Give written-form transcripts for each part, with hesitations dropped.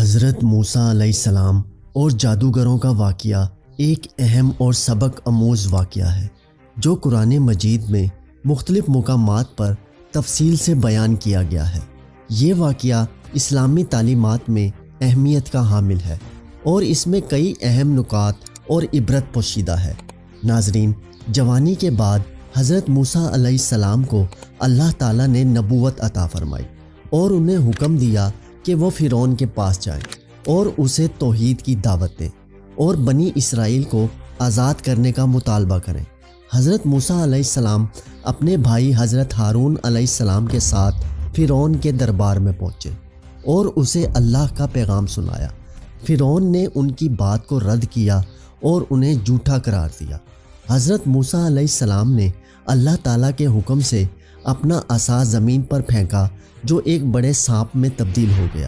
حضرت موسیٰ علیہ السلام اور جادوگروں کا واقعہ ایک اہم اور سبق آموز واقعہ ہے جو قرآن مجید میں مختلف مقامات پر تفصیل سے بیان کیا گیا ہے۔ یہ واقعہ اسلامی تعلیمات میں اہمیت کا حامل ہے اور اس میں کئی اہم نکات اور عبرت پوشیدہ ہے۔ ناظرین، جوانی کے بعد حضرت موسیٰ علیہ السلام کو اللہ تعالیٰ نے نبوت عطا فرمائی اور انہیں حکم دیا کہ وہ فرعون کے پاس جائیں اور اسے توحید کی دعوت دیں اور بنی اسرائیل کو آزاد کرنے کا مطالبہ کریں۔ حضرت موسیٰ علیہ السلام اپنے بھائی حضرت ہارون علیہ السلام کے ساتھ فرعون کے دربار میں پہنچے اور اسے اللہ کا پیغام سنایا۔ فرعون نے ان کی بات کو رد کیا اور انہیں جھوٹا قرار دیا۔ حضرت موسیٰ علیہ السلام نے اللہ تعالیٰ کے حکم سے اپنا عصا زمین پر پھینکا جو ایک بڑے سانپ میں تبدیل ہو گیا۔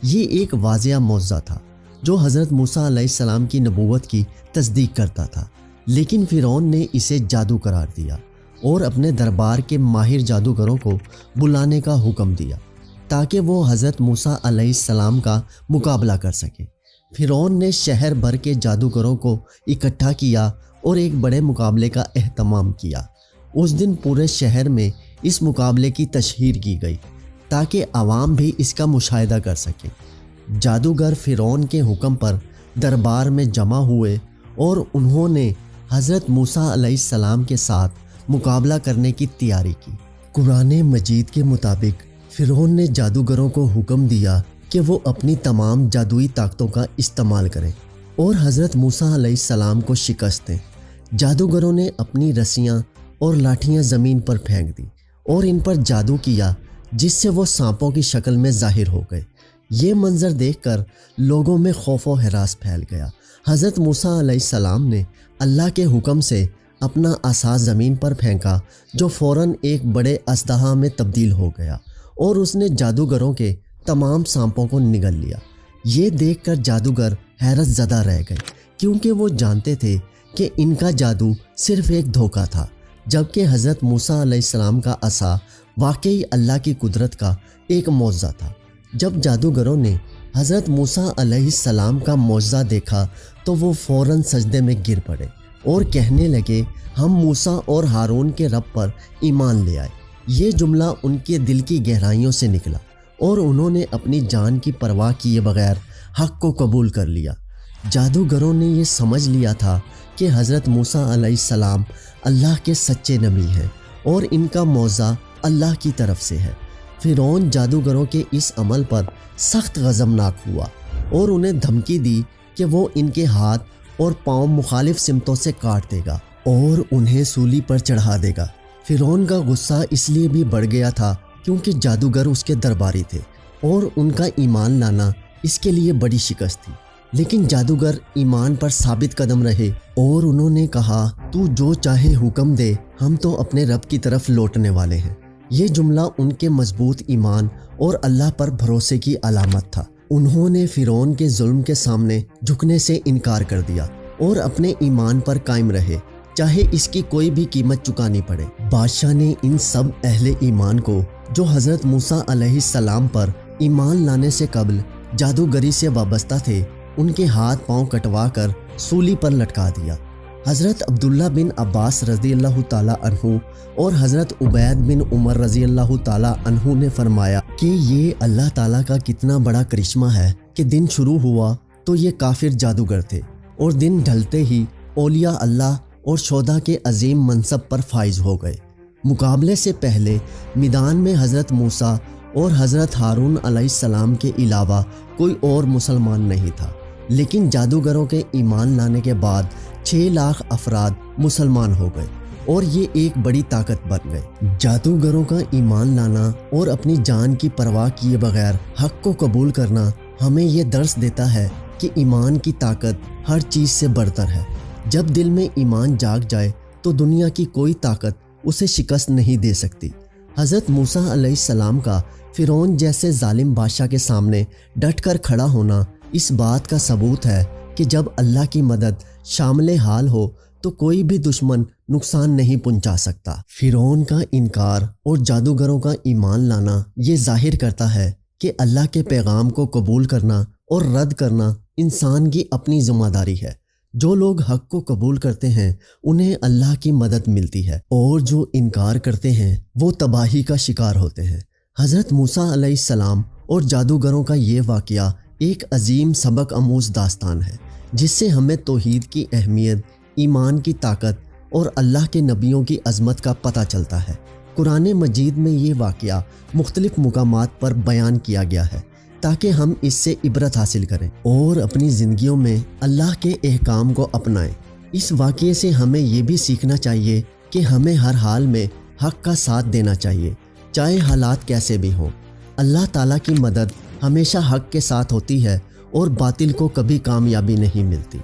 یہ ایک واضح معجزہ تھا جو حضرت موسیٰ علیہ السلام کی نبوت کی تصدیق کرتا تھا، لیکن فرعون نے اسے جادو قرار دیا اور اپنے دربار کے ماہر جادوگروں کو بلانے کا حکم دیا تاکہ وہ حضرت موسیٰ علیہ السلام کا مقابلہ کر سکیں۔ فرعون نے شہر بھر کے جادوگروں کو اکٹھا کیا اور ایک بڑے مقابلے کا اہتمام کیا۔ اس دن پورے شہر میں اس مقابلے کی تشہیر کی گئی تاکہ عوام بھی اس کا مشاہدہ کر سکیں۔ جادوگر فرعون کے حکم پر دربار میں جمع ہوئے اور انہوں نے حضرت موسیٰ علیہ السلام کے ساتھ مقابلہ کرنے کی تیاری کی۔ قرآن مجید کے مطابق فرعون نے جادوگروں کو حکم دیا کہ وہ اپنی تمام جادوئی طاقتوں کا استعمال کریں اور حضرت موسیٰ علیہ السلام کو شکست دیں۔ جادوگروں نے اپنی رسیاں اور لاٹھیاں زمین پر پھینک دی اور ان پر جادو کیا جس سے وہ سانپوں کی شکل میں ظاہر ہو گئے۔ یہ منظر دیکھ کر لوگوں میں خوف و ہراس پھیل گیا۔ حضرت موسیٰ علیہ السلام نے اللہ کے حکم سے اپنا عصا زمین پر پھینکا جو فوراً ایک بڑے اژدہا میں تبدیل ہو گیا اور اس نے جادوگروں کے تمام سانپوں کو نگل لیا۔ یہ دیکھ کر جادوگر حیرت زدہ رہ گئے کیونکہ وہ جانتے تھے کہ ان کا جادو صرف ایک دھوکہ تھا، جبکہ حضرت موسیٰ علیہ السلام کا عصا واقعی اللہ کی قدرت کا ایک معجزہ تھا۔ جب جادوگروں نے حضرت موسیٰ علیہ السلام کا معجزہ دیکھا تو وہ فوراً سجدے میں گر پڑے اور کہنے لگے، ہم موسیٰ اور ہارون کے رب پر ایمان لے آئے۔ یہ جملہ ان کے دل کی گہرائیوں سے نکلا اور انہوں نے اپنی جان کی پرواہ کیے بغیر حق کو قبول کر لیا۔ جادوگروں نے یہ سمجھ لیا تھا کہ حضرت موسیٰ علیہ السلام اللہ کے سچے نبی ہیں اور ان کا معجزہ اللہ کی طرف سے ہے۔ فرعون جادوگروں کے اس عمل پر سخت غضبناک ہوا اور انہیں دھمکی دی کہ وہ ان کے ہاتھ اور پاؤں مخالف سمتوں سے کاٹ دے گا اور انہیں سولی پر چڑھا دے گا۔ فرعون کا غصہ اس لیے بھی بڑھ گیا تھا کیونکہ جادوگر اس کے درباری تھے اور ان کا ایمان لانا اس کے لیے بڑی شکست تھی، لیکن جادوگر ایمان پر ثابت قدم رہے اور انہوں نے کہا، تو جو چاہے حکم دے، ہم تو اپنے رب کی طرف لوٹنے والے ہیں۔ یہ جملہ ان کے مضبوط ایمان اور اللہ پر بھروسے کی علامت تھا۔ انہوں نے فرعون کے ظلم کے سامنے جھکنے سے انکار کر دیا اور اپنے ایمان پر قائم رہے، چاہے اس کی کوئی بھی قیمت چکانی پڑے۔ بادشاہ نے ان سب اہل ایمان کو جو حضرت موسیٰ علیہ السلام پر ایمان لانے سے قبل جادوگری سے وابستہ تھے، ان کے ہاتھ پاؤں کٹوا کر سولی پر لٹکا دیا۔ حضرت عبداللہ بن عباس رضی اللہ تعالیٰ عنہ اور حضرت عبید بن عمر رضی اللہ تعالیٰ عنہ نے فرمایا کہ یہ اللہ تعالیٰ کا کتنا بڑا کرشمہ ہے کہ دن شروع ہوا تو یہ کافر جادوگر تھے اور دن ڈھلتے ہی اولیاء اللہ اور شہداء کے عظیم منصب پر فائز ہو گئے۔ مقابلے سے پہلے میدان میں حضرت موسیٰ اور حضرت ہارون علیہ السلام کے علاوہ کوئی اور مسلمان نہیں تھا، لیکن جادوگروں کے ایمان لانے کے بعد 6 لاکھ افراد مسلمان ہو گئے اور یہ ایک بڑی طاقت بن گئے۔ جادوگروں کا ایمان لانا اور اپنی جان کی پرواہ کیے بغیر حق کو قبول کرنا ہمیں یہ درس دیتا ہے کہ ایمان کی طاقت ہر چیز سے برتر ہے۔ جب دل میں ایمان جاگ جائے تو دنیا کی کوئی طاقت اسے شکست نہیں دے سکتی۔ حضرت موسیٰ علیہ السلام کا فرعون جیسے ظالم بادشاہ کے سامنے ڈٹ کر کھڑا ہونا اس بات کا ثبوت ہے کہ جب اللہ کی مدد شامل حال ہو تو کوئی بھی دشمن نقصان نہیں پہنچا سکتا۔ فرعون کا انکار اور جادوگروں کا ایمان لانا یہ ظاہر کرتا ہے کہ اللہ کے پیغام کو قبول کرنا اور رد کرنا انسان کی اپنی ذمہ داری ہے۔ جو لوگ حق کو قبول کرتے ہیں انہیں اللہ کی مدد ملتی ہے، اور جو انکار کرتے ہیں وہ تباہی کا شکار ہوتے ہیں۔ حضرت موسیٰ علیہ السلام اور جادوگروں کا یہ واقعہ ایک عظیم سبق آموز داستان ہے، جس سے ہمیں توحید کی اہمیت، ایمان کی طاقت اور اللہ کے نبیوں کی عظمت کا پتہ چلتا ہے۔ قرآن مجید میں یہ واقعہ مختلف مقامات پر بیان کیا گیا ہے تاکہ ہم اس سے عبرت حاصل کریں اور اپنی زندگیوں میں اللہ کے احکام کو اپنائیں۔ اس واقعے سے ہمیں یہ بھی سیکھنا چاہیے کہ ہمیں ہر حال میں حق کا ساتھ دینا چاہیے، چاہے حالات کیسے بھی ہوں۔ اللہ تعالیٰ کی مدد ہمیشہ حق کے ساتھ ہوتی ہے اور باطل کو کبھی کامیابی نہیں ملتی۔